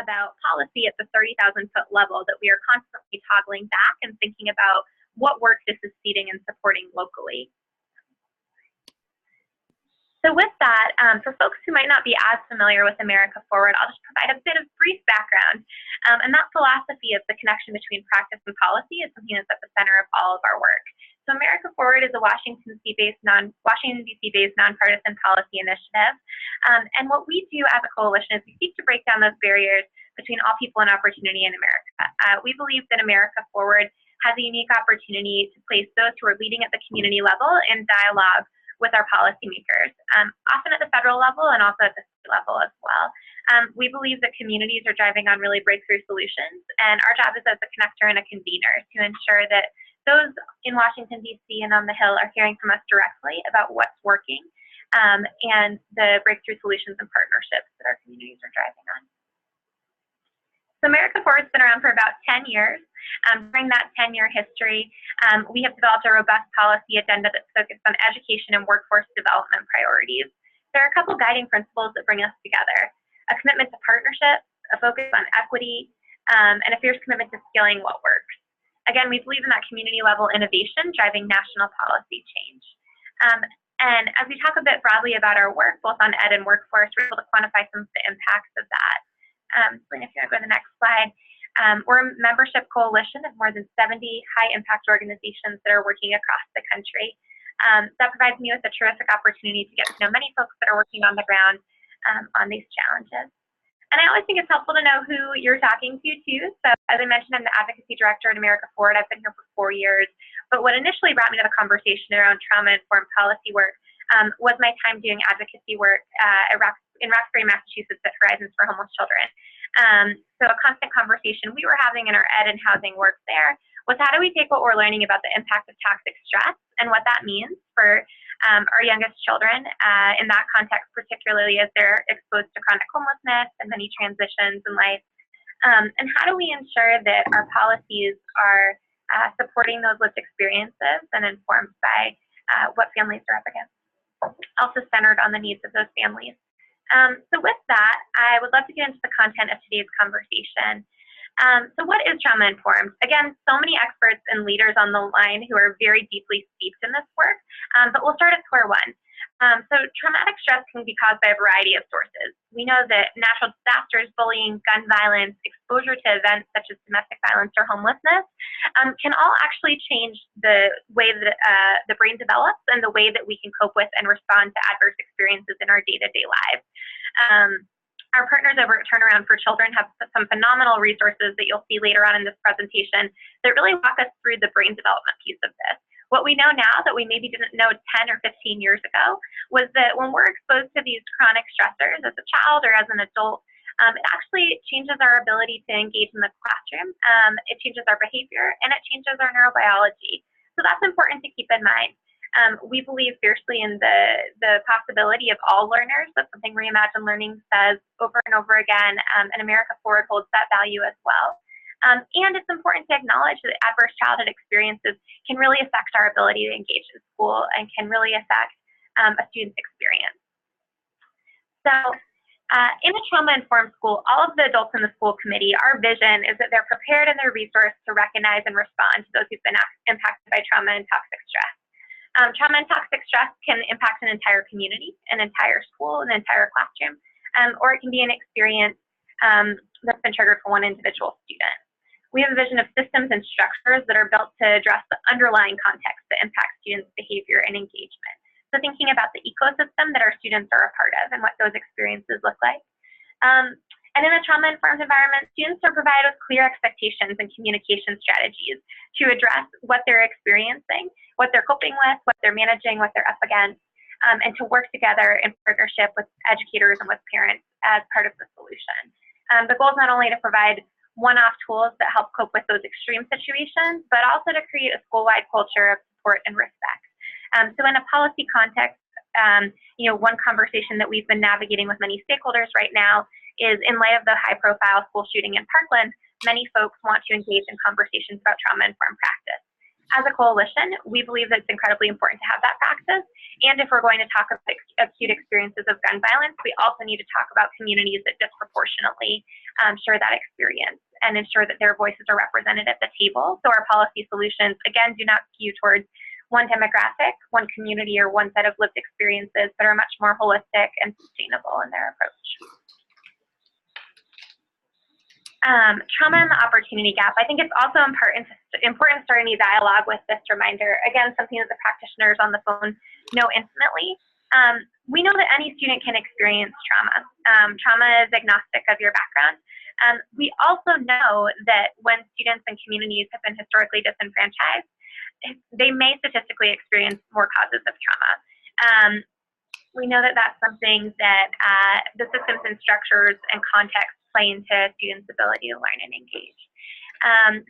about policy at the 30,000-foot level that we are constantly toggling back and thinking about what work this is seeding and supporting locally. So with that, for folks who might not be as familiar with America Forward, I'll just provide a bit of brief background. And that philosophy of the connection between practice and policy is something that's at the center of all of our work. So America Forward is a Washington DC-based nonpartisan policy initiative. And what we do as a coalition is we seek to break down those barriers between all people and opportunity in America. We believe that America Forward has a unique opportunity to place those who are leading at the community level in dialogue with our policymakers, often at the federal level and also at the state level as well. We believe that communities are driving on really breakthrough solutions, and our job is as a connector and a convener to ensure that those in Washington, D.C. and on the Hill are hearing from us directly about what's working and the breakthrough solutions and partnerships that our communities are driving on. So America Forward's been around for about 10 years. During that 10-year history, we have developed a robust policy agenda that's focused on education and workforce development priorities. There are a couple guiding principles that bring us together: a commitment to partnership, a focus on equity, and a fierce commitment to scaling what works. Again, we believe in that community-level innovation driving national policy change. And as we talk a bit broadly about our work, both on ed and workforce, we're able to quantify some of the impacts of that. Selena, if you want to go to the next slide. We're a membership coalition of more than 70 high-impact organizations that are working across the country. That provides me with a terrific opportunity to get to know many folks that are working on the ground on these challenges. And I always think it's helpful to know who you're talking to, too. So as I mentioned, I'm the Advocacy Director at America Forward. I've been here for 4 years. But what initially brought me to the conversation around trauma-informed policy work was my time doing advocacy work in Roxbury, Massachusetts at Horizons for Homeless Children. So a constant conversation we were having in our ed and housing work there was, how do we take what we're learning about the impact of toxic stress and what that means for our youngest children in that context, particularly as they're exposed to chronic homelessness and many transitions in life. And how do we ensure that our policies are supporting those lived experiences and informed by what families are up against, also centered on the needs of those families. So with that, I would love to get into the content of today's conversation. So what is trauma-informed? Again, so many experts and leaders on the line who are very deeply steeped in this work, but we'll start at square one. So traumatic stress can be caused by a variety of sources. We know that natural disasters, bullying, gun violence, exposure to events such as domestic violence or homelessness can all actually change the way that the brain develops and the way that we can cope with and respond to adverse experiences in our day-to-day lives. Our partners over at Turnaround for Children have some phenomenal resources that you'll see later on in this presentation that really walk us through the brain development piece of this. What we know now that we maybe didn't know 10 or 15 years ago was that when we're exposed to these chronic stressors as a child or as an adult, it actually changes our ability to engage in the classroom, it changes our behavior, and it changes our neurobiology. So that's important to keep in mind. We believe fiercely in the possibility of all learners. That's something Reimagine Learning says over and over again, and America Forward holds that value as well. And it's important to acknowledge that adverse childhood experiences can really affect our ability to engage in school and can really affect a student's experience. So in a trauma-informed school, all of the adults in the school committee, our vision is that they're prepared and they're resourced to recognize and respond to those who've been impacted by trauma and toxic stress. Trauma and toxic stress can impact an entire community, an entire school, an entire classroom, or it can be an experience that's been triggered for one individual student. We have a vision of systems and structures that are built to address the underlying context that impacts students' behavior and engagement. So thinking about the ecosystem that our students are a part of and what those experiences look like. And in a trauma-informed environment, students are provided with clear expectations and communication strategies to address what they're experiencing, what they're coping with, what they're managing, what they're up against, and to work together in partnership with educators and with parents as part of the solution. The goal is not only to provide one-off tools that help cope with those extreme situations, but also to create a school-wide culture of support and respect. So in a policy context, one conversation that we've been navigating with many stakeholders right now is, in light of the high-profile school shooting in Parkland, many folks want to engage in conversations about trauma-informed practice. As a coalition, we believe that it's incredibly important to have that practice. And if we're going to talk about acute experiences of gun violence, we also need to talk about communities that disproportionately share that experience and ensure that their voices are represented at the table. So our policy solutions, again, do not skew towards one demographic, one community, or one set of lived experiences, but are much more holistic and sustainable in their approach. Trauma and the opportunity gap. I think it's also important starting the dialogue with this reminder. Again, something that the practitioners on the phone know intimately. We know that any student can experience trauma. Trauma is agnostic of your background. We also know that when students and communities have been historically disenfranchised, they may statistically experience more causes of trauma. We know that that's something that the systems and structures and context play into students' ability to learn and engage.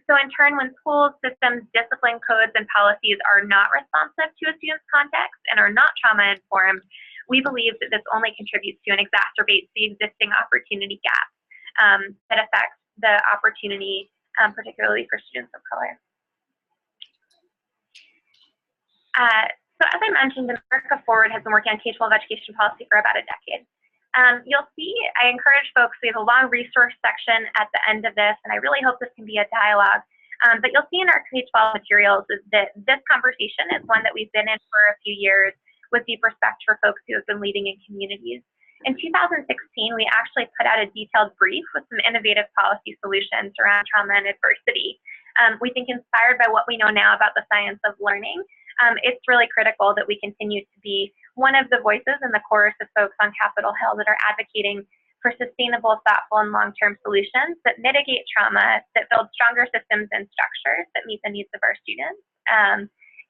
So in turn, when schools, systems, discipline codes, and policies are not responsive to a student's context and are not trauma-informed, we believe that this only contributes to and exacerbates the existing opportunity gap that affects the opportunity, particularly for students of color. So as I mentioned, America Forward has been working on K-12 education policy for about a decade. You'll see, I encourage folks, we have a long resource section at the end of this, and I really hope this can be a dialogue. But you'll see in our K-12 materials is that this conversation is one that we've been in for a few years with deep respect for folks who have been leading in communities. In 2016, we actually put out a detailed brief with some innovative policy solutions around trauma and adversity. We think inspired by what we know now about the science of learning, it's really critical that we continue to be one of the voices in the chorus of folks on Capitol Hill that are advocating for sustainable, thoughtful, and long-term solutions that mitigate trauma, that build stronger systems and structures that meet the needs of our students,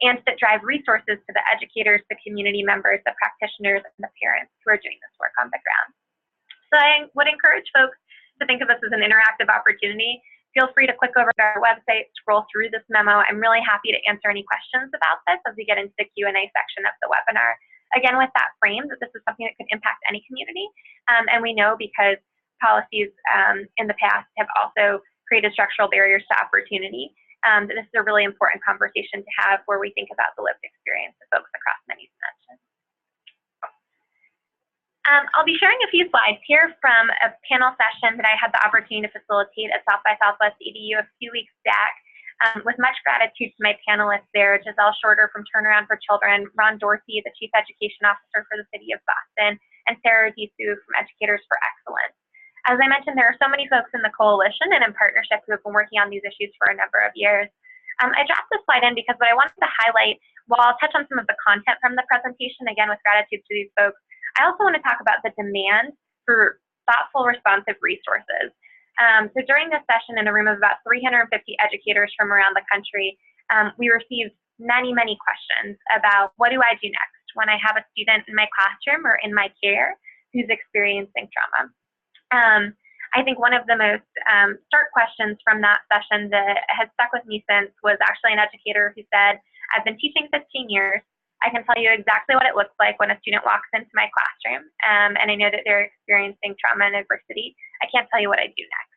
and that drive resources to the educators, the community members, the practitioners, and the parents who are doing this work on the ground. So I would encourage folks to think of this as an interactive opportunity. Feel free to click over to our website, scroll through this memo. I'm really happy to answer any questions about this as we get into the Q&A section of the webinar. Again, with that frame, that this is something that could impact any community. And we know because policies in the past have also created structural barriers to opportunity, that this is a really important conversation to have where we think about the lived experience of folks across many dimensions. I'll be sharing a few slides here from a panel session that I had the opportunity to facilitate at South by Southwest EDU a few weeks back. With much gratitude to my panelists there, Giselle Shorter from Turnaround for Children, Ron Dorsey, the Chief Education Officer for the City of Boston, and Sarah Gisu from Educators for Excellence. As I mentioned, there are so many folks in the coalition and in partnership who have been working on these issues for a number of years. I dropped this slide in because what I wanted to highlight, while I'll touch on some of the content from the presentation, again with gratitude to these folks, I also want to talk about the demand for thoughtful, responsive resources. So during this session, in a room of about 350 educators from around the country, we received many, many questions about what do I do next when I have a student in my classroom or in my care who's experiencing trauma. I think one of the most stark questions from that session that has stuck with me since was actually an educator who said, I've been teaching 15 years. I can tell you exactly what it looks like when a student walks into my classroom, and I know that they're experiencing trauma and adversity. I can't tell you what I do next.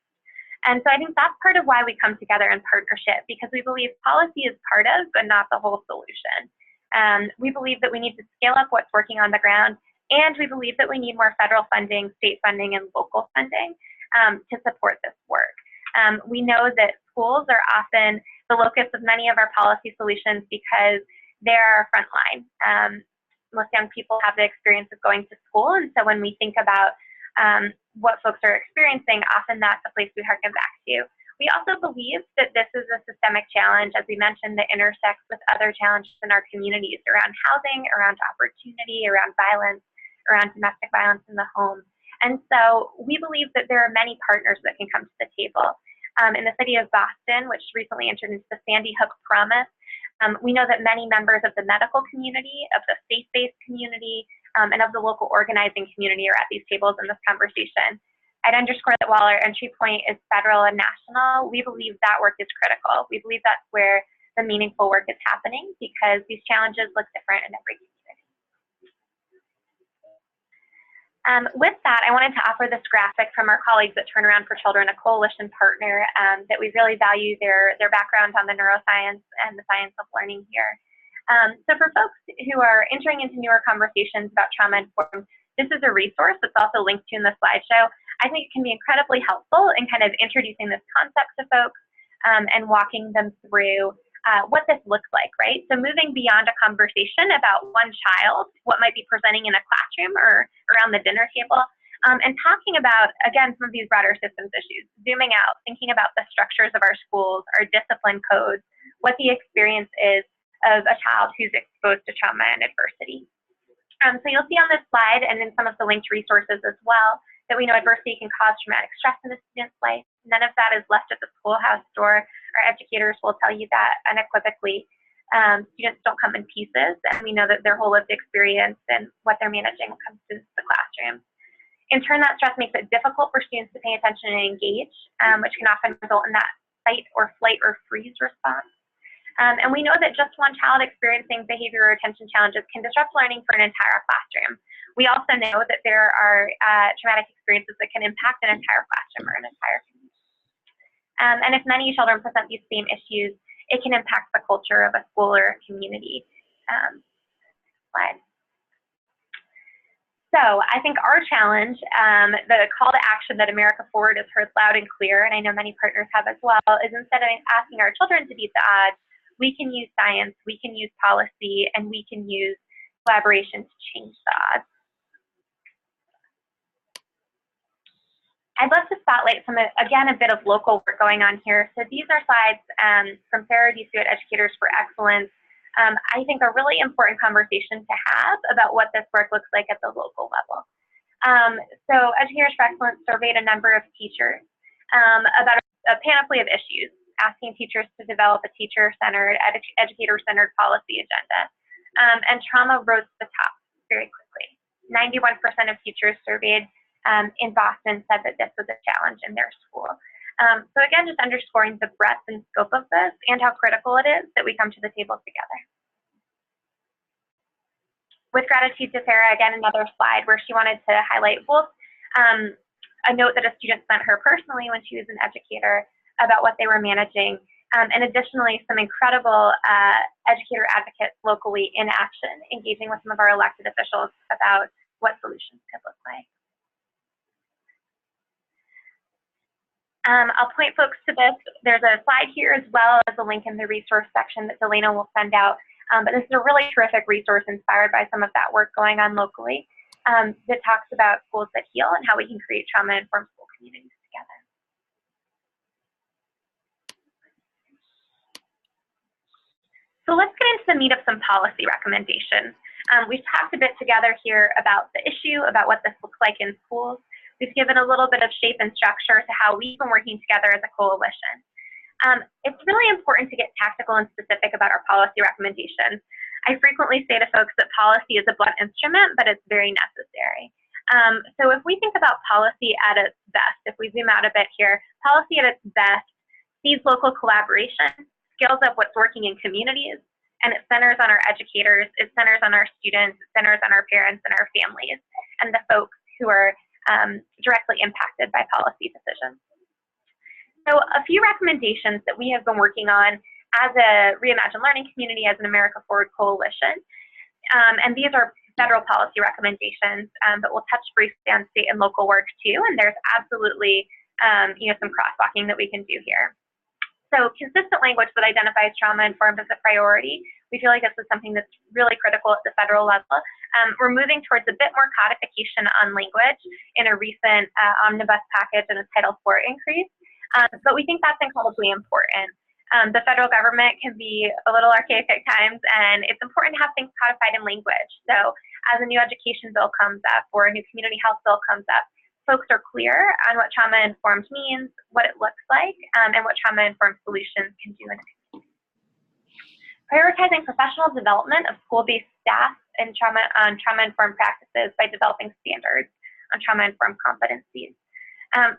And so I think that's part of why we come together in partnership, because we believe policy is part of, but not the whole solution. We believe that we need to scale up what's working on the ground, and we believe that we need more federal funding, state funding, and local funding to support this work. We know that schools are often the locus of many of our policy solutions because they're our front line. Most young people have the experience of going to school, and so when we think about what folks are experiencing, often that's a place we harken back to. We also believe that this is a systemic challenge, as we mentioned, that intersects with other challenges in our communities around housing, around opportunity, around violence, around domestic violence in the home. And so we believe that there are many partners that can come to the table. In the city of Boston, which recently entered into the Sandy Hook Promise, we know that many members of the medical community, of the faith-based community, and of the local organizing community are at these tables in this conversation. I'd underscore that while our entry point is federal and national, we believe that work is critical. We believe that's where the meaningful work is happening because these challenges look different in every community. With that, I wanted to offer this graphic from our colleagues at Turnaround for Children, a coalition partner that we really value their background on the neuroscience and the science of learning here. So for folks who are entering into newer conversations about trauma-informed, this is a resource that's also linked to in the slideshow. I think it can be incredibly helpful in kind of introducing this concept to folks and walking them through what this looks like, right? So moving beyond a conversation about one child, what might be presenting in a classroom or around the dinner table, and talking about, again, some of these broader systems issues, zooming out, thinking about the structures of our schools, our discipline codes, what the experience is of a child who's exposed to trauma and adversity. So you'll see on this slide and in some of the linked resources as well that we know adversity can cause traumatic stress in a student's life. None of that is left at the schoolhouse door. Our educators will tell you that unequivocally. Students don't come in pieces, and we know that their whole lived experience and what they're managing comes to the classroom. In turn, that stress makes it difficult for students to pay attention and engage, which can often result in that fight or flight or freeze response. And we know that just one child experiencing behavior or attention challenges can disrupt learning for an entire classroom. We also know that there are traumatic experiences that can impact an entire classroom or an entire community. And if many children present these same issues, it can impact the culture of a school or a community. Slide. So I think our challenge, the call to action that America Forward has heard loud and clear, and I know many partners have as well, is instead of asking our children to beat the odds, we can use science, we can use policy, and we can use collaboration to change the odds. I'd love to spotlight some, again, a bit of local work going on here. So these are slides from Sarah D. Stewart Educators for Excellence. I think a really important conversation to have about what this work looks like at the local level. So Educators for Excellence surveyed a number of teachers about a panoply of issues, asking teachers to develop a teacher-centered, educator-centered policy agenda. And trauma rose to the top very quickly. 91% of teachers surveyed in Boston said that this was a challenge in their school. So again, just underscoring the breadth and scope of this and how critical it is that we come to the table together. With gratitude to Sarah, again, another slide where she wanted to highlight both a note that a student sent her personally when she was an educator about what they were managing, and additionally, some incredible educator advocates locally in action, engaging with some of our elected officials about what solutions could look like. I'll point folks to this. There's a slide here as well as a link in the resource section that Delana will send out. But this is a really terrific resource inspired by some of that work going on locally that talks about schools that heal and how we can create trauma-informed school communities together. So let's get into the meat of some policy recommendations. We've talked a bit together here about the issue, about what this looks like in schools. We've given a little bit of shape and structure to how we've been working together as a coalition. It's really important to get tactical and specific about our policy recommendations. I frequently say to folks that policy is a blunt instrument, but it's very necessary. So if we think about policy at its best, if we zoom out a bit here, policy at its best sees local collaboration, scales up what's working in communities, and it centers on our educators, it centers on our students, it centers on our parents and our families, and the folks who are directly impacted by policy decisions. So a few recommendations that we have been working on as a Reimagine Learning community, as an America Forward coalition, and these are federal policy recommendations, but we'll touch briefly on state and local work too, and there's absolutely some crosswalking that we can do here. So consistent language that identifies trauma-informed as a priority. We feel like this is something that's really critical at the federal level. We're moving towards a bit more codification on language in a recent omnibus package and a Title IV increase, but we think that's incredibly important. The federal government can be a little archaic at times, and it's important to have things codified in language. So as a new education bill comes up or a new community health bill comes up, folks are clear on what trauma-informed means, what it looks like, and what trauma-informed solutions can do in a community. Prioritizing professional development of school-based staff and trauma-informed practices by developing standards on trauma-informed competencies.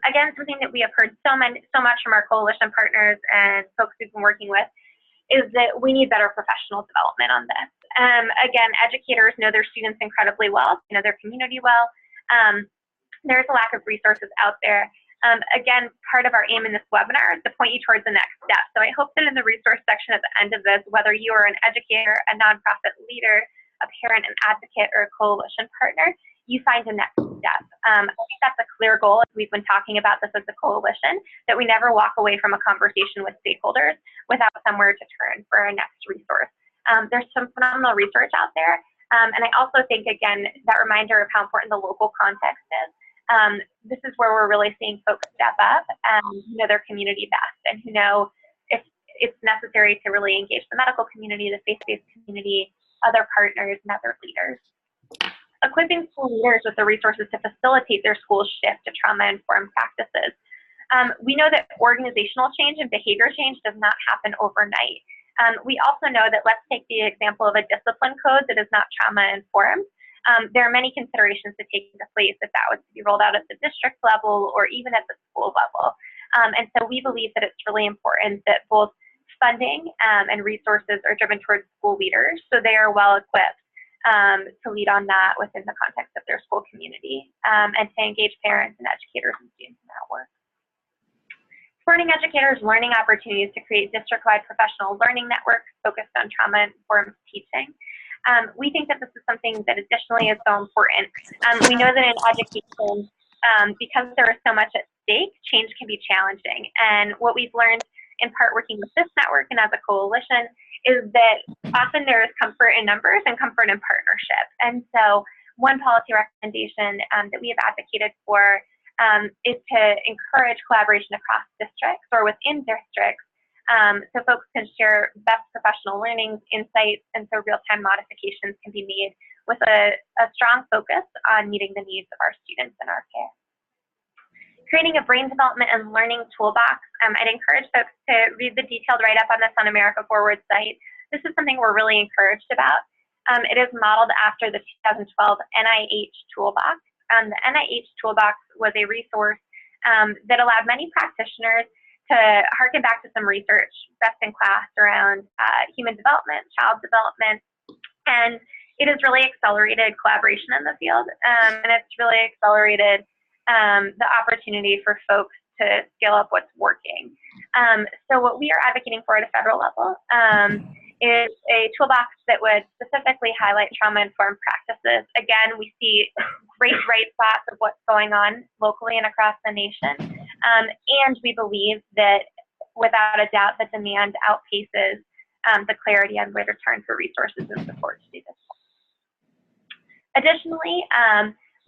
Again, something that we have heard so much from our coalition partners and folks we've been working with is that we need better professional development on this. Again, educators know their students incredibly well, they know their community well, There's a lack of resources out there. Again, part of our aim in this webinar is to point you towards the next step. So I hope that in the resource section at the end of this, whether you are an educator, a nonprofit leader, a parent, an advocate, or a coalition partner, you find a next step. I think that's a clear goal, as we've been talking about this as a coalition, that we never walk away from a conversation with stakeholders without somewhere to turn for our next resource. There's some phenomenal research out there. And I also think, again, that reminder of how important the local context is. This is where we're really seeing folks step up who know their community best and who know if it's necessary to really engage the medical community, the faith-based community, other partners, and other leaders. Equipping school leaders with the resources to facilitate their school's shift to trauma-informed practices. We know that organizational change and behavior change does not happen overnight. We also know that, let's take the example of a discipline code that is not trauma-informed. There are many considerations to take into place if that was to be rolled out at the district level or even at the school level. And so we believe that it's really important that both funding and resources are driven towards school leaders so they are well equipped to lead on that within the context of their school community and to engage parents and educators and students in that work. Supporting educators' learning opportunities to create district-wide professional learning networks focused on trauma-informed teaching. We think that this is something that additionally is so important. We know that in education, because there is so much at stake, change can be challenging. And what we've learned in part working with this network and as a coalition is that often there is comfort in numbers and comfort in partnership. And so one policy recommendation that we have advocated for is to encourage collaboration across districts or within districts so folks can share best professional learnings, insights, and so real-time modifications can be made with a strong focus on meeting the needs of our students in our care. Creating a brain development and learning toolbox. I'd encourage folks to read the detailed write-up on this on America Forward site. This is something we're really encouraged about. It is modeled after the 2012 NIH Toolbox. The NIH Toolbox was a resource that allowed many practitioners to harken back to some research, best in class around human development, child development, and it has really accelerated collaboration in the field, and it's really accelerated the opportunity for folks to scale up what's working. So what we are advocating for at a federal level is a toolbox that would specifically highlight trauma-informed practices. Again, we see great bright spots of what's going on locally and across the nation. And we believe that, without a doubt, the demand outpaces the clarity on where to turn for resources and support to do this. Additionally,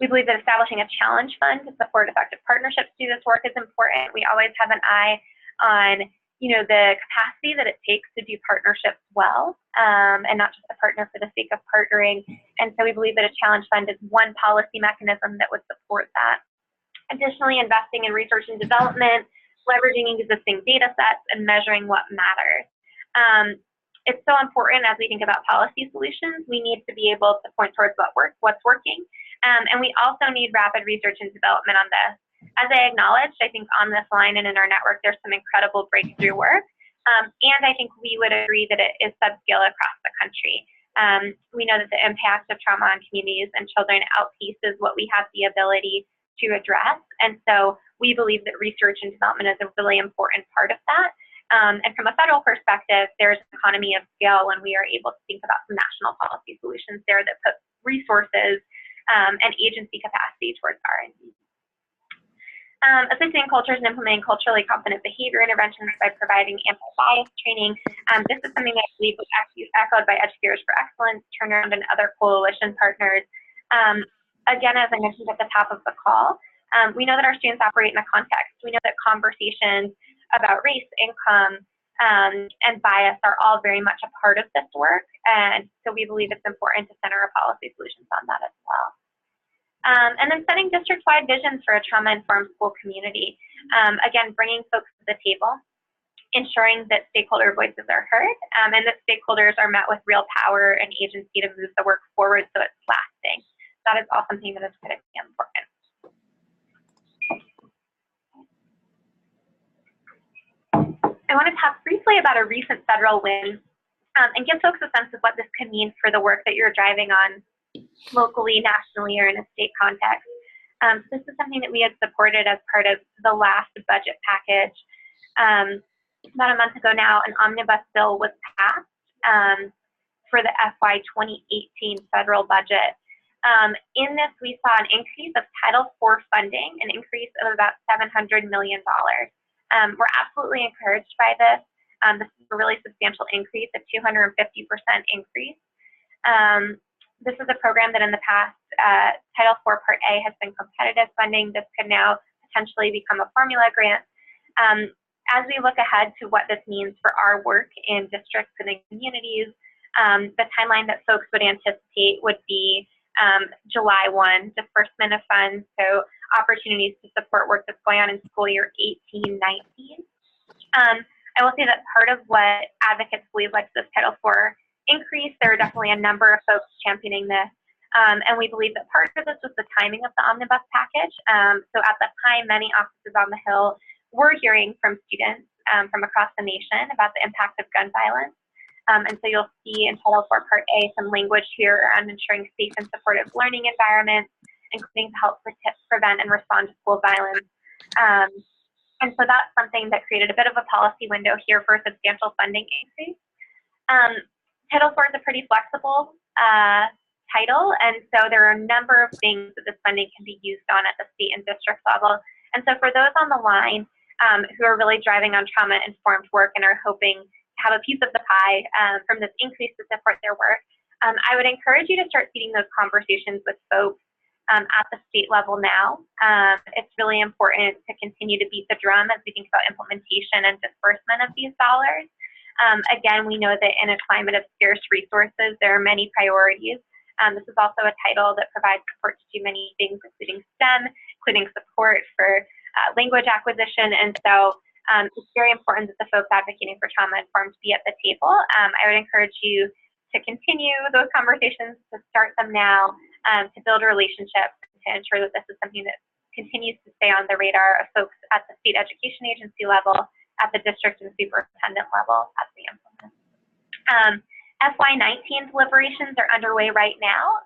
we believe that establishing a challenge fund to support effective partnerships to do this work is important. We always have an eye on the capacity that it takes to do partnerships well, and not just a partner for the sake of partnering. And so we believe that a challenge fund is one policy mechanism that would support that. Additionally, investing in research and development, leveraging existing data sets, and measuring what matters. It's so important as we think about policy solutions. We need to be able to point towards what's working, and we also need rapid research and development on this. As I acknowledged, I think on this line and in our network, there's some incredible breakthrough work, and I think we would agree that it is subscale across the country. We know that the impact of trauma on communities and children outpaces what we have the ability to address, and so we believe that research and development is a really important part of that. And from a federal perspective, there's an economy of scale when we are able to think about some national policy solutions there that put resources and agency capacity towards R&D. Assisting cultures and implementing culturally competent behavior interventions by providing anti-bias training. This is something that I believe was actually echoed by Educators for Excellence, Turnaround, and other coalition partners. Again, as I mentioned at the top of the call, we know that our students operate in a context. We know that conversations about race, income, and bias are all very much a part of this work, and so we believe it's important to center our policy solutions on that as well. And then setting district-wide visions for a trauma-informed school community. Again, bringing folks to the table, ensuring that stakeholder voices are heard, and that stakeholders are met with real power and agency to move the work forward so it's lasting. That is all something that is critically important. I want to talk briefly about a recent federal win and give folks a sense of what this could mean for the work that you're driving on locally, nationally, or in a state context. This is something that we had supported as part of the last budget package. About a month ago now, an omnibus bill was passed for the FY 2018 federal budget. In this, we saw an increase of Title IV funding, an increase of about $700 million. We're absolutely encouraged by this. This is a really substantial increase, a 250% increase. This is a program that in the past, Title IV Part A has been competitive funding. This could now potentially become a formula grant. As we look ahead to what this means for our work in districts and in communities, the timeline that folks would anticipate would be July 1, disbursement of funds, so opportunities to support work that's going on in school year 18-19. I will say that part of what advocates believe led to this Title IV increase, there are definitely a number of folks championing this, and we believe that part of this was the timing of the omnibus package. So at the time, many offices on the Hill were hearing from students from across the nation about the impact of gun violence. And so you'll see in Title IV Part A some language here around ensuring safe and supportive learning environments, including to help prevent and respond to school violence. And so that's something that created a bit of a policy window here for a substantial funding increase. Title IV is a pretty flexible title, and so there are a number of things that this funding can be used on at the state and district level. And so for those on the line who are really driving on trauma-informed work and are hoping to have a piece of the pie from this increase to support their work, I would encourage you to start seeding those conversations with folks at the state level now. It's really important to continue to beat the drum as we think about implementation and disbursement of these dollars. Again, we know that in a climate of scarce resources, there are many priorities. This is also a title that provides support to do many things, including STEM, including support for language acquisition. And so it's very important that the folks advocating for trauma-informed be at the table. I would encourage you to continue those conversations, to start them now, to build relationships, to ensure that this is something that continues to stay on the radar of folks at the state education agency level, at the district and superintendent level as we implement. FY19 deliberations are underway right now.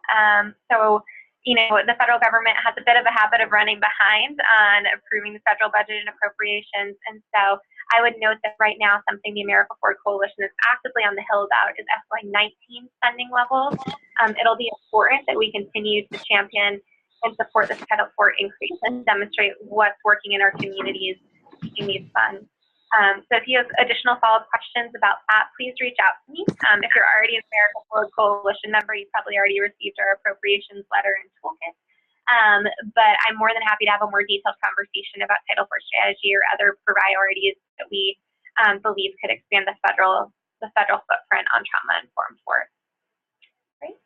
So, you know, the federal government has a bit of a habit of running behind on approving the federal budget and appropriations. And so I would note that right now something the America Forward Coalition is actively on the Hill about is FY19 spending levels. It'll be important that we continue to champion and support this Title IV increase and demonstrate what's working in our communities using these funds. So if you have additional follow-up questions about that, please reach out to me. If you're already an America Forward Coalition member, you probably already received our appropriations letter and toolkit. But I'm more than happy to have a more detailed conversation about Title IV strategy or other priorities that we believe could expand the federal footprint on trauma-informed work. Great.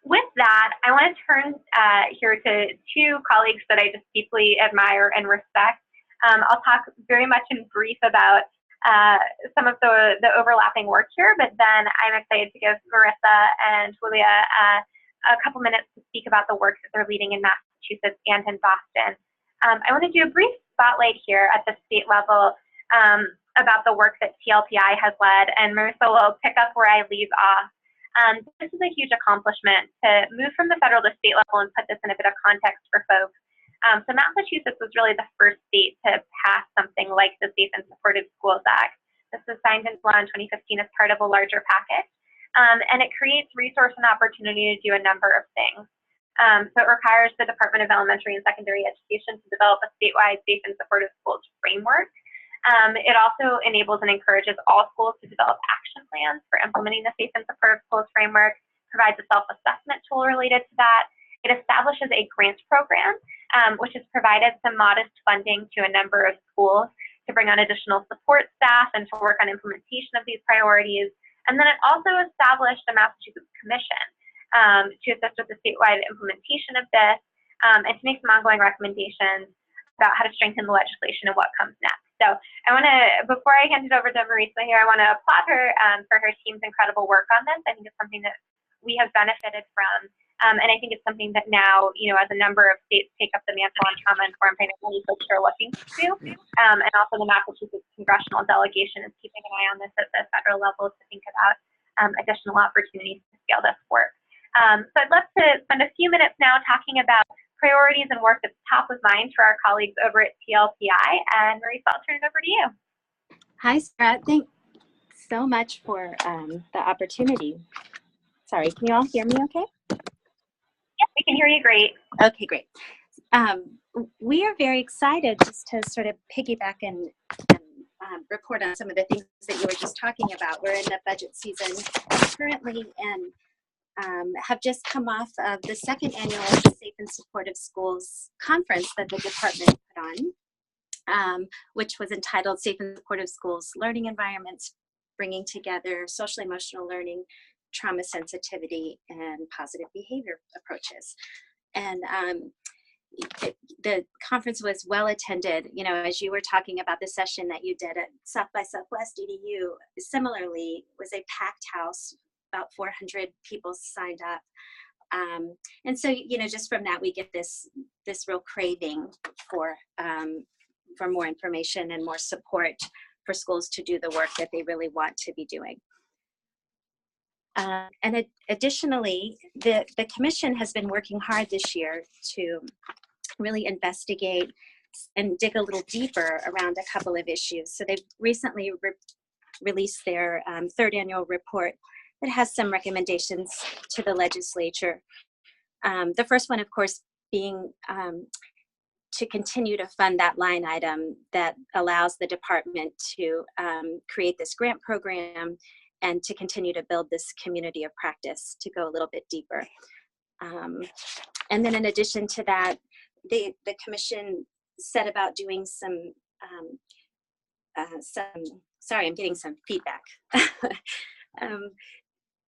With that, I want to turn here to two colleagues that I just deeply admire and respect. I'll talk very much in brief about some of the overlapping work here, but then I'm excited to give Marissa and Julia a couple minutes to speak about the work that they're leading in Massachusetts and in Boston. I want to do a brief spotlight here at the state level about the work that TLPI has led, and Marissa will pick up where I leave off. This is a huge accomplishment to move from the federal to state level and put this in a bit of context for folks. So Massachusetts was really the first state to pass something like the Safe and Supportive Schools Act. This was signed into law in 2015 as part of a larger package, and it creates resource and opportunity to do a number of things. So it requires the Department of Elementary and Secondary Education to develop a statewide Safe and Supportive Schools framework. It also enables and encourages all schools to develop action plans for implementing the Safe and Supportive Schools framework, provides a self-assessment tool related to that. It establishes a grant program, which has provided some modest funding to a number of schools to bring on additional support staff and to work on implementation of these priorities. And then it also established a Massachusetts Commission to assist with the statewide implementation of this and to make some ongoing recommendations about how to strengthen the legislation and what comes next. So I want to, before I hand it over to Marissa here, I want to applaud her for her team's incredible work on this. I think it's something that we have benefited from. And I think it's something that now, you know, as a number of states take up the mantle on trauma-informed, I know many folks are looking to do. And also the Massachusetts congressional delegation is keeping an eye on this at the federal level to think about additional opportunities to scale this work. So I'd love to spend a few minutes now talking about priorities and work that's top of mind for our colleagues over at TLPI. And Marisa, I'll turn it over to you. Hi, Sarah. Thanks so much for the opportunity. Sorry, can you all hear me okay? Yes, we can hear you great. Okay, great. We are very excited just to sort of piggyback and report on some of the things that you were just talking about. We're in the budget season currently and have just come off of the second annual Safe and Supportive Schools conference that the department put on, which was entitled Safe and Supportive Schools Learning Environments, Bringing Together Social Emotional Learning, Trauma Sensitivity, and Positive Behavior Approaches. And the conference was well attended. You know, as you were talking about the session that you did at South by Southwest EDU, similarly was a packed house, about 400 people signed up. And so, you know, just from that, we get this real craving for more information and more support for schools to do the work that they really want to be doing. And additionally, the Commission has been working hard this year to really investigate and dig a little deeper around a couple of issues. So they've recently released their third annual report that has some recommendations to the legislature. The first one, of course, being to continue to fund that line item that allows the department to create this grant program and to continue to build this community of practice to go a little bit deeper. And then in addition to that, the Commission set about doing some, sorry, I'm getting some feedback.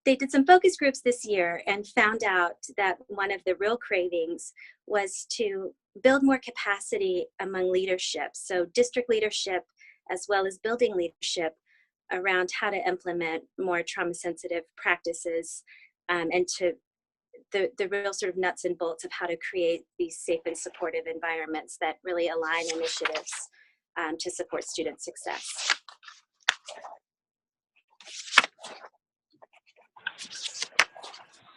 They did some focus groups this year and found out that one of the real cravings was to build more capacity among leadership. So district leadership, as well as building leadership around how to implement more trauma sensitive practices and to the real sort of nuts and bolts of how to create these safe and supportive environments that really align initiatives to support student success.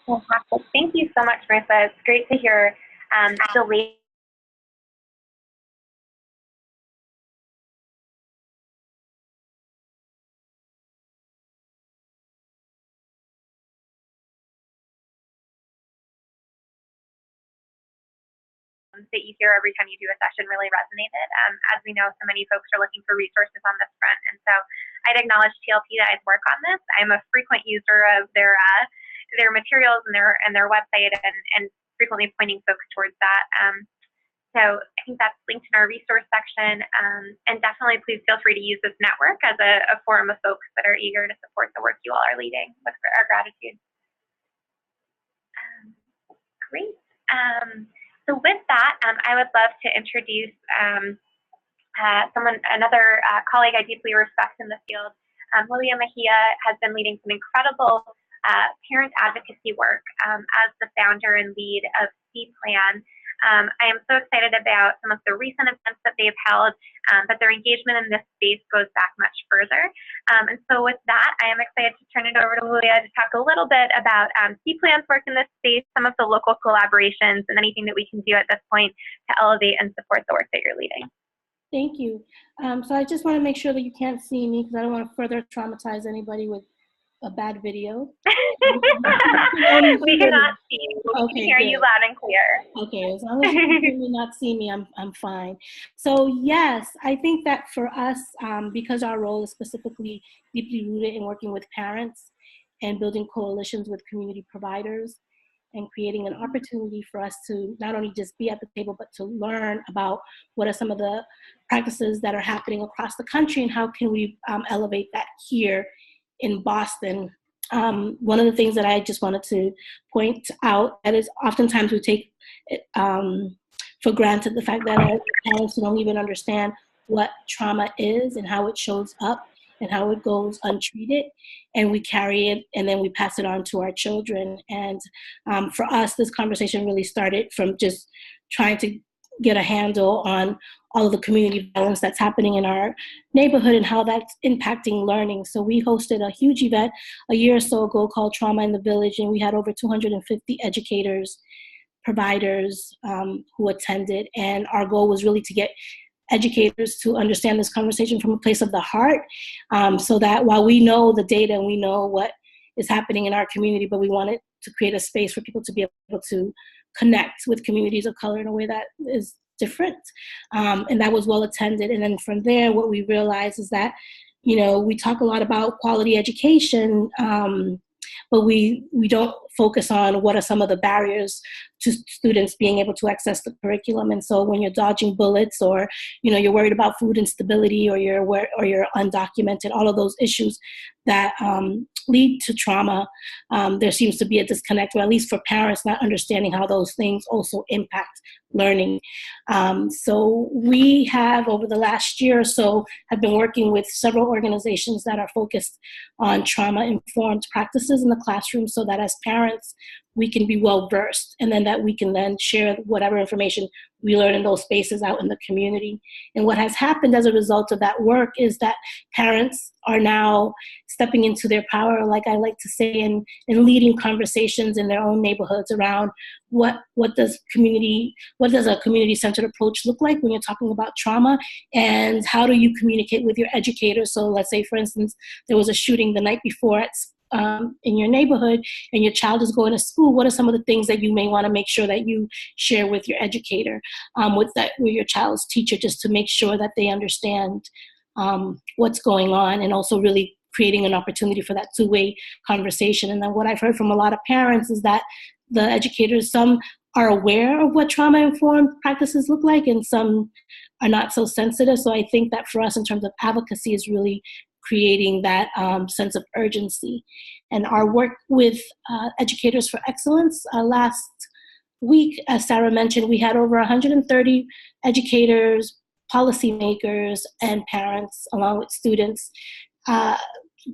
Fantastic. Thank you so much, Marisa. It's great to hear the latest that you hear every time you do a session really resonated. As we know, so many folks are looking for resources on this front, and so I'd acknowledge TLPI's work on this. I'm a frequent user of their materials and their website, and frequently pointing folks towards that. So I think that's linked in our resource section, and definitely please feel free to use this network as a forum of folks that are eager to support the work you all are leading with our gratitude. Great. So with that, I would love to introduce another colleague I deeply respect in the field. Lilia Mejia has been leading some incredible parent advocacy work as the founder and lead of C-Plan. I am so excited about some of the recent events that they've held, but their engagement in this space goes back much further. And so with that, I am excited to turn it over to Lilia to talk a little bit about C-Plan's work in this space, some of the local collaborations, and anything that we can do at this point to elevate and support the work that you're leading. Thank you. So I just want to make sure that you can't see me because I don't want to further traumatize anybody with a bad video. We cannot see you. We can hear you loud and clear. Okay, as long as you can not see me, I'm fine. So yes, I think that for us, because our role is specifically deeply rooted in working with parents and building coalitions with community providers and creating an opportunity for us to not only just be at the table, but to learn about what are some of the practices that are happening across the country and how can we elevate that here in Boston. One of the things that I just wanted to point out that is oftentimes we take for granted the fact that our parents don't even understand what trauma is and how it shows up and how it goes untreated, and we carry it and then we pass it on to our children. And for us, this conversation really started from just trying to get a handle on all of the community violence that's happening in our neighborhood and how that's impacting learning. So we hosted a huge event a year or so ago called Trauma in the Village, and we had over 250 educators providers who attended, and our goal was really to get educators to understand this conversation from a place of the heart, so that while we know the data and we know what is happening in our community, but we wanted to create a space for people to be able to connect with communities of color in a way that is different, and that was well attended. And then from there, what we realized is that, we talk a lot about quality education, but we don't focus on what are some of the barriers to students being able to access the curriculum. And so when you're dodging bullets, or you're worried about food instability, or you're undocumented, all of those issues that lead to trauma, there seems to be a disconnect, or at least for parents not understanding how those things also impact learning. So we have, over the last year or so, have been working with several organizations that are focused on trauma-informed practices in the classroom, so that as parents, we can be well-versed, and then that we can then share whatever information we learn in those spaces out in the community. And what has happened as a result of that work is that parents are now stepping into their power, like I like to say, and leading conversations in their own neighborhoods around what does a community-centered approach look like when you're talking about trauma, and how do you communicate with your educators. So let's say, for instance, there was a shooting the night before in your neighborhood, and your child is going to school. What are some of the things that you may want to make sure that you share with your educator, with your child's teacher, just to make sure that they understand what's going on, and also really creating an opportunity for that two-way conversation. And then what I've heard from a lot of parents is that the educators, some are aware of what trauma-informed practices look like, and some are not so sensitive. So I think that for us, in terms of advocacy, is really creating that sense of urgency. And our work with Educators for Excellence, last week, as Sarah mentioned, we had over 130 educators, policymakers, and parents, along with students,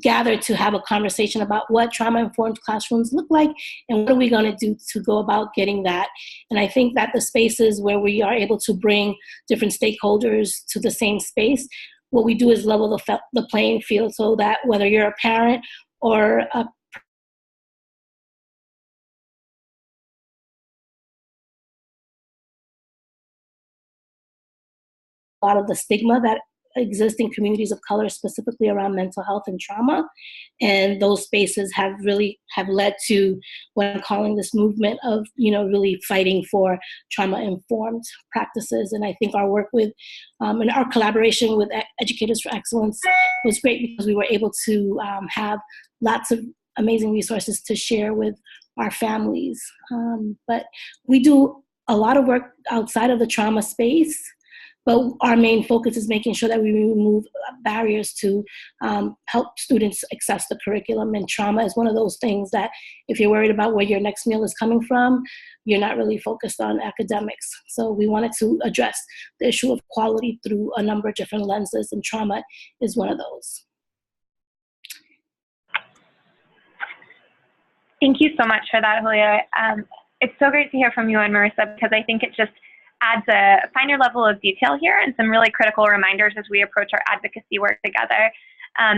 gathered to have a conversation about what trauma-informed classrooms look like, and what are we going to do to go about getting that. And I think that the spaces where we are able to bring different stakeholders to the same space, what we do is level the playing field, so that whether you're a parent or a lot of the stigma that exists in communities of color, specifically around mental health and trauma. And those spaces have led to what I'm calling this movement of, really fighting for trauma-informed practices. And I think our work with, and our collaboration with Educators for Excellence was great, because we were able to have lots of amazing resources to share with our families. But we do a lot of work outside of the trauma space. But our main focus is making sure that we remove barriers to help students access the curriculum. And trauma is one of those things that, if you're worried about where your next meal is coming from, you're not really focused on academics. So we wanted to address the issue of quality through a number of different lenses, and trauma is one of those. Thank you so much for that, Julia. It's so great to hear from you and Marissa, because I think it just adds a finer level of detail here, and some really critical reminders as we approach our advocacy work together.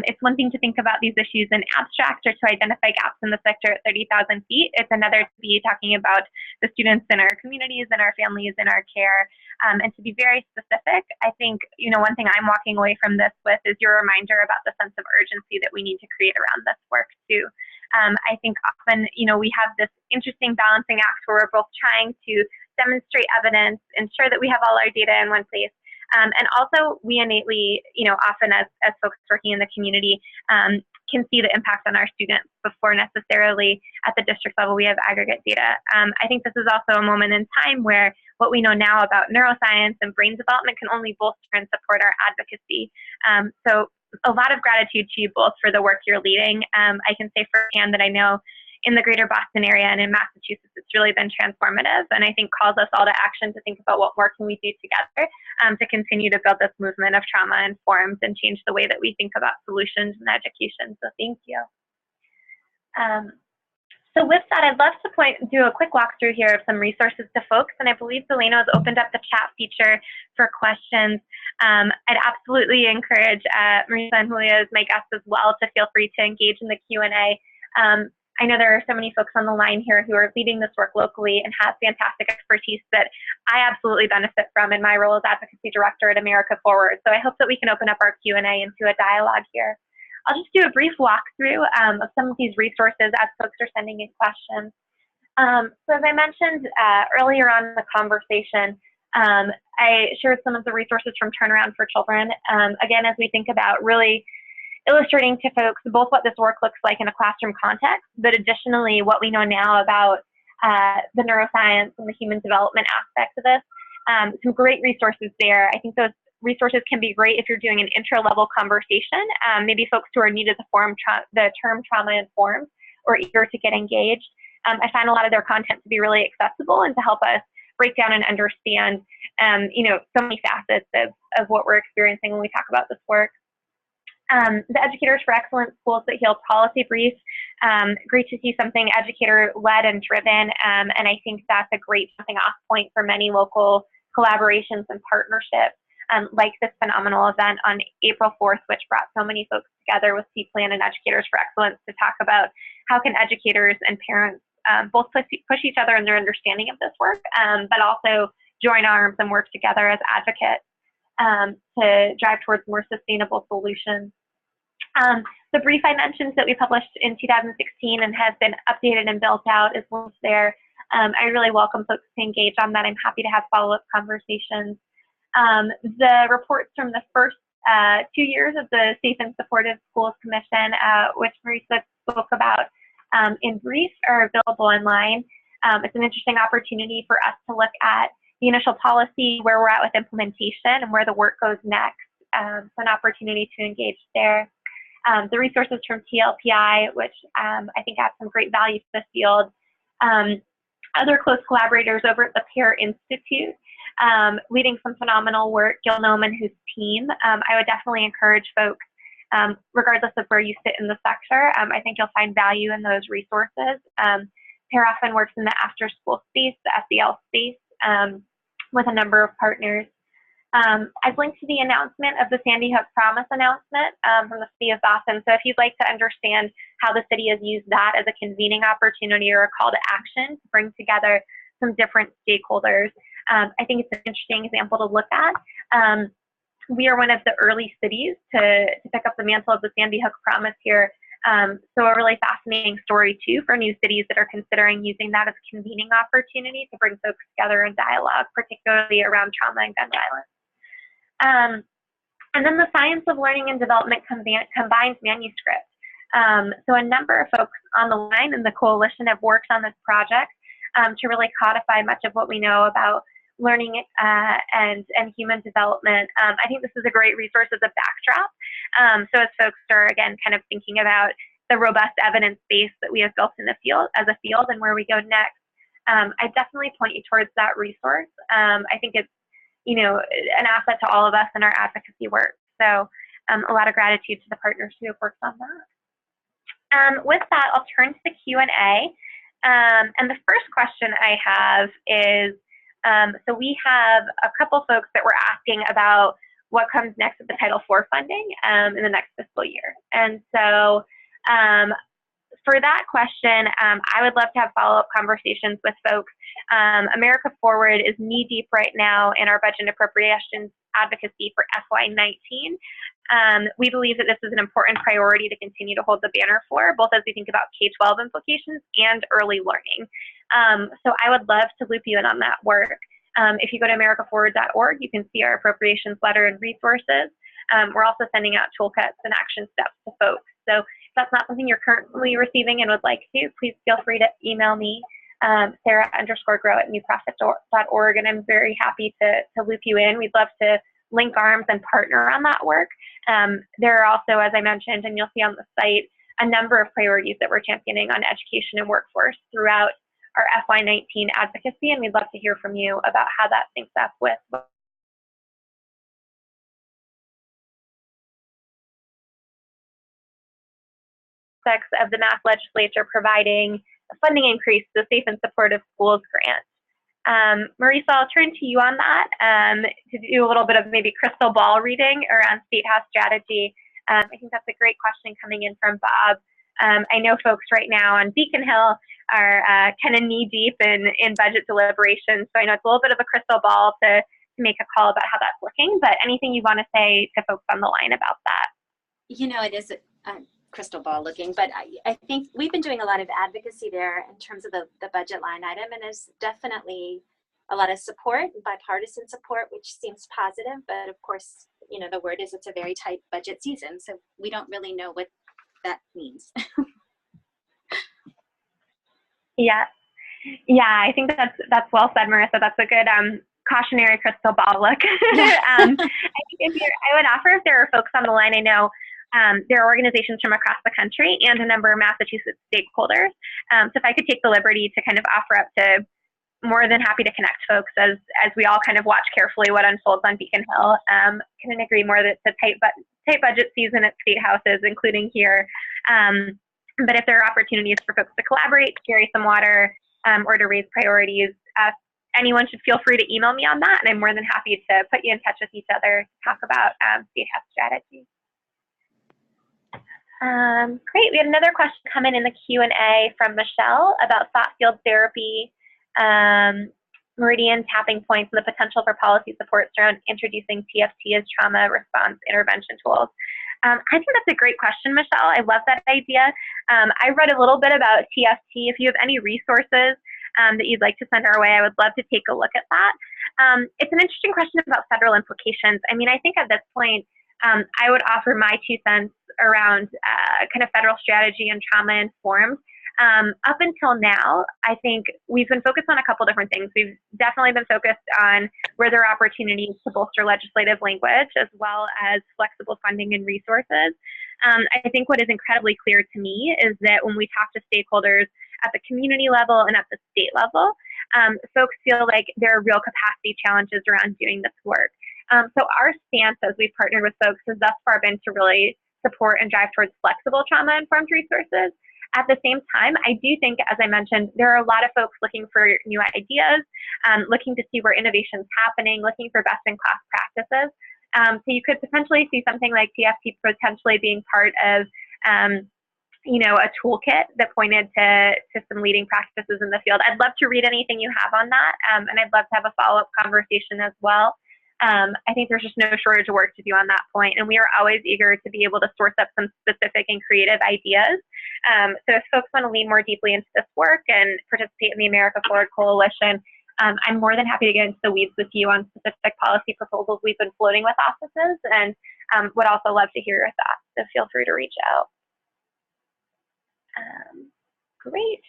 It's one thing to think about these issues in abstract, or to identify gaps in the sector at 30,000 feet. It's another to be talking about the students in our communities, and our families, in our care, and to be very specific. I think, one thing I'm walking away from this with is your reminder about the sense of urgency that we need to create around this work too. I think often, we have this interesting balancing act where we're both trying to demonstrate evidence, ensure that we have all our data in one place. And also, we innately, often as folks working in the community, can see the impact on our students before necessarily at the district level we have aggregate data. I think this is also a moment in time where what we know now about neuroscience and brain development can only bolster and support our advocacy. So a lot of gratitude to you both for the work you're leading. I can say firsthand that I know in the greater Boston area and in Massachusetts, it's really been transformative, and I think calls us all to action to think about what more can we do together to continue to build this movement of trauma-informed and change the way that we think about solutions in education. So thank you. So with that, I'd love to do a quick walkthrough here of some resources to folks, and I believe Delano has opened up the chat feature for questions. I'd absolutely encourage Marissa and Julia, as my guests as well, to feel free to engage in the Q&A. I know there are so many folks on the line here who are leading this work locally and have fantastic expertise that I absolutely benefit from in my role as Advocacy Director at America Forward. So I hope that we can open up our Q&A into a dialogue here. I'll just do a brief walkthrough of some of these resources as folks are sending in questions. So as I mentioned earlier on in the conversation, I shared some of the resources from Turnaround for Children. Again, as we think about really illustrating to folks both what this work looks like in a classroom context, but additionally what we know now about the neuroscience and the human development aspects of this. Some great resources there. I think those resources can be great if you're doing an intro-level conversation, maybe folks who are new to the term trauma-informed or eager to get engaged. I find a lot of their content to be really accessible and to help us break down and understand, so many facets of what we're experiencing when we talk about this work. The Educators for Excellence Schools That Heal policy brief. Great to see something educator-led and driven, and I think that's a great jumping off point for many local collaborations and partnerships, like this phenomenal event on April 4th, which brought so many folks together with C-Plan and Educators for Excellence to talk about how can educators and parents both push each other in their understanding of this work, but also join arms and work together as advocates to drive towards more sustainable solutions. The brief I mentioned that we published in 2016 and has been updated and built out is linked there. I really welcome folks to engage on that. I'm happy to have follow-up conversations. The reports from the first 2 years of the Safe and Supportive Schools Commission, which Marisa spoke about in brief, are available online. It's an interesting opportunity for us to look at the initial policy, where we're at with implementation, and where the work goes next. So an opportunity to engage there. The resources from TLPI, which I think have some great value to the field. Other close collaborators over at the Pear Institute, leading some phenomenal work. Gil Noman, whose team, I would definitely encourage folks, regardless of where you sit in the sector, I think you'll find value in those resources. Pear often works in the after-school space, the SEL space, with a number of partners. I've linked to the announcement of the Sandy Hook Promise announcement from the City of Boston. So if you'd like to understand how the city has used that as a convening opportunity or a call to action to bring together some different stakeholders, I think it's an interesting example to look at. We are one of the early cities to pick up the mantle of the Sandy Hook Promise here. So a really fascinating story too for new cities that are considering using that as a convening opportunity to bring folks together in dialogue, particularly around trauma and gun violence. And then the Science of Learning and Development combined manuscript. So a number of folks on the line in the coalition have worked on this project to really codify much of what we know about learning and human development. I think this is a great resource as a backdrop. So as folks are, again, kind of thinking about the robust evidence base that we have built in the field as a field and where we go next, I definitely point you towards that resource. I think it's an asset to all of us in our advocacy work. So a lot of gratitude to the partners who have worked on that. With that, I'll turn to the Q&A. And the first question I have is, so we have a couple folks that were asking about what comes next with the Title IV funding in the next fiscal year. And so for that question, I would love to have follow-up conversations with folks. America Forward is knee-deep right now in our budget and appropriations advocacy for FY19. We believe that this is an important priority to continue to hold the banner for, both as we think about K-12 implications and early learning. So I would love to loop you in on that work. If you go to americaforward.org, you can see our appropriations letter and resources. We're also sending out toolkits and action steps to folks. So if that's not something you're currently receiving and would like to, please feel free to email me, Sarah_Groh@newprofit.org, and I'm very happy to loop you in. We'd love to link arms and partner on that work. There are also, as I mentioned, and you'll see on the site, a number of priorities that we're championing on education and workforce throughout our FY19 advocacy, and we'd love to hear from you about how that syncs up with aspects of the Mass Legislature providing a funding increase to the Safe and Supportive Schools grant. Marisa, I'll turn to you on that to do a little bit of maybe crystal ball reading around State House strategy. I think that's a great question coming in from Bob. I know folks right now on Beacon Hill are kind of knee deep in budget deliberations, so I know it's a little bit of a crystal ball to make a call about how that's looking, but anything you want to say to folks on the line about that? You know, it is crystal ball looking, but I think we've been doing a lot of advocacy there in terms of the budget line item, and there's definitely a lot of support, bipartisan support, which seems positive, but of course, you know, the word is it's a very tight budget season, so we don't really know what that means. Yeah, I think that's well said, Marissa. That's a good cautionary crystal ball look. I think I would offer, if there are folks on the line, I know there are organizations from across the country and a number of Massachusetts stakeholders. So if I could take the liberty to kind of offer up to, more than happy to connect folks as we all kind of watch carefully what unfolds on Beacon Hill. Couldn't agree more that it's a tight budget season at state houses, including here. But if there are opportunities for folks to collaborate, to carry some water, or to raise priorities, anyone should feel free to email me on that, and I'm more than happy to put you in touch with each other to talk about state house strategies. Great. We had another question come in the Q&A from Michelle about thought field therapy, meridian tapping points, and the potential for policy supports around introducing TFT as trauma response intervention tools. I think that's a great question, Michelle. I love that idea. I read a little bit about TFT. If you have any resources that you'd like to send our way, I would love to take a look at that. It's an interesting question about federal implications. I mean, I think at this point, I would offer my 2 cents around kind of federal strategy and trauma-informed. Up until now, I think we've been focused on a couple different things. We've definitely been focused on where there are opportunities to bolster legislative language, as well as flexible funding and resources. I think what is incredibly clear to me is that when we talk to stakeholders at the community level and at the state level, folks feel like there are real capacity challenges around doing this work. So our stance as we've partnered with folks has thus far been to really support and drive towards flexible trauma-informed resources. At the same time, I do think, as I mentioned, there are a lot of folks looking for new ideas, looking to see where innovation is happening, looking for best-in-class practices. So you could potentially see something like TFT potentially being part of, you know, a toolkit that pointed to some leading practices in the field. I'd love to read anything you have on that, and I'd love to have a follow-up conversation as well. I think there's just no shortage of work to do on that point, and we are always eager to be able to source up some specific and creative ideas. So if folks want to lean more deeply into this work and participate in the America Forward Coalition, I'm more than happy to get into the weeds with you on specific policy proposals we've been floating with offices, and would also love to hear your thoughts, so feel free to reach out. Great.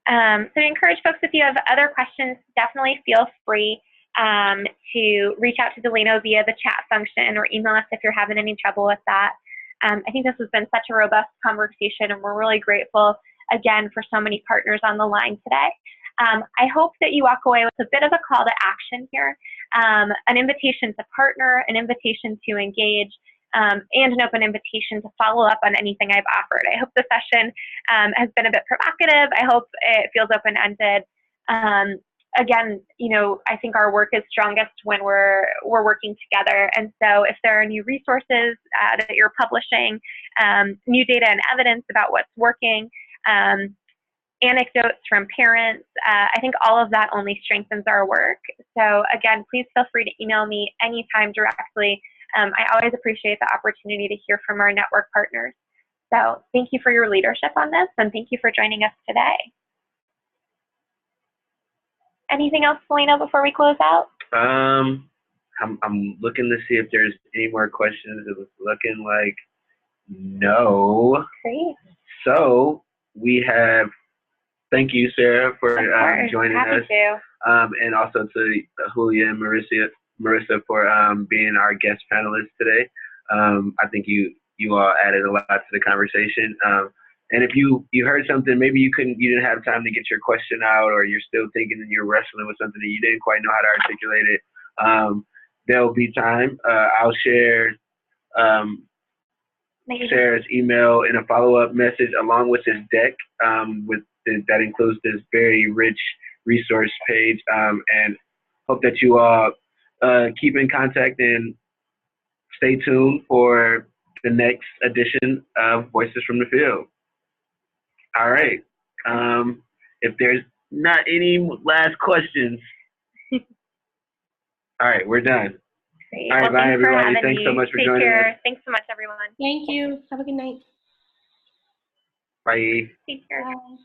So I encourage folks, if you have other questions, definitely feel free to reach out to Delano via the chat function or email us if you're having any trouble with that. I think this has been such a robust conversation, and we're really grateful again for so many partners on the line today. I hope that you walk away with a bit of a call to action here, an invitation to partner, an invitation to engage, and an open invitation to follow up on anything I've offered. I hope the session has been a bit provocative. I hope it feels open-ended. Again, you know, I think our work is strongest when we're working together. And so if there are new resources that you're publishing, new data and evidence about what's working, anecdotes from parents, I think all of that only strengthens our work. So again, please feel free to email me anytime directly. I always appreciate the opportunity to hear from our network partners. So thank you for your leadership on this, and thank you for joining us today. Anything else, Selena, before we close out? I'm looking to see if there's any more questions. It was looking like no. Great. So we have, thank you, Sarah, for joining us. To. And also to Julia and Marissa for being our guest panelists today. I think you all added a lot to the conversation. And if you heard something, maybe you didn't have time to get your question out, or you're still thinking and you're wrestling with something that you didn't quite know how to articulate it, there'll be time. I'll share Sarah's email in a follow-up message along with this deck that includes this very rich resource page, and hope that you all keep in contact and stay tuned for the next edition of Voices from the Field. All right. If there's not any last questions, all right, we're done. Great. All right, well, bye, thanks for everybody. having Thanks me. so much for Take joining care. us. Thanks so much, everyone. Thank you. Have a good night. Bye. Take care. Bye.